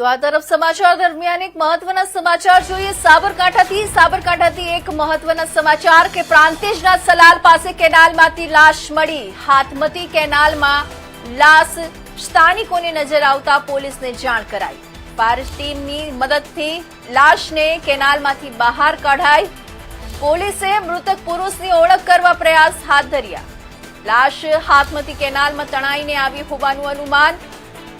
તો આ તરફ સમાચાર દરમિયાન એક મહત્વના સમાચાર જોઈએ સાબરકાંઠાથી એક મહત્વના સમાચાર કે પ્રાંતિજના સલાલ પાસે કેનાલમાંથી લાશ મળી। હાથમતી કેનાલમાં લાશ સ્થાનિકોને નજર આવતા પોલીસને જાણ કરાઈ। ફાયર ટીમની મદદથી લાશને કેનાલમાંથી બહાર કઢાઈ। પોલીસે મૃતક પુરુષની ઓળખ કરવા પ્રયાસ હાથ ધર્યા। લાશ હાથમતી કેનાલમાં તણાઈને આવી હોવાનું અનુમાન।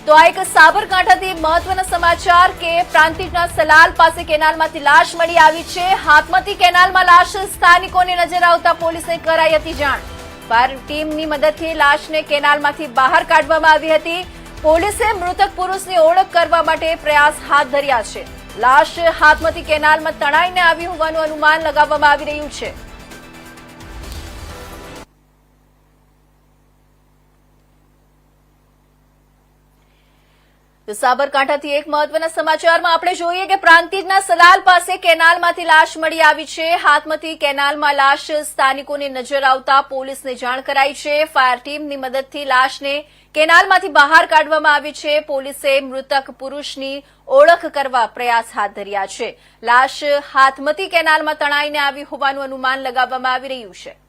તો આ એક સાબરકાંઠાથી મહત્વના સમાચાર કે પ્રાંતિજના સલાલ પાસે કેનાલમાંથી લાશ મળી આવી છે। હાથમતી કેનાલમાં લાશ સ્થાનિકોને નજર આવતા પોલીસને કરાઈ હતી જાણ। ફાયર ટીમની મદદથી લાશને કેનાલમાંથી બહાર કાઢવામાં આવી હતી। પોલીસે મૃતક પુરુષની ઓળખ કરવા માટે પ્રયાસ હાથ ધર્યા છે। લાશ હાથમતી કેનાલમાં તણાઈને આવી હોવાનું અનુમાન લગાવવામાં આવી રહ્યું છે। તો સાબરકાંઠાથી એક મહત્વના સમાચારમાં આપણે જોઈએ કે પ્રાંતિજના સલાલ પાસે કેનાલમાંથી લાશ મળી આવી છે। હાથમતી કેનાલમાં લાશ સ્થાનિકોને નજર આવતા પોલીસને જાણ કરાઈ છે। ફાયર ટીમની મદદથી લાશને કેનાલમાંથી બહાર કાઢવામાં આવી છે। પોલીસે મૃતક પુરુષની ઓળખ કરવા પ્રયાસ હાથ ધર્યા છે। લાશ હાથમતી કેનાલમાં તણાઈને આવી હોવાનું અનુમાન લગાવવામાં આવી રહ્યું છે।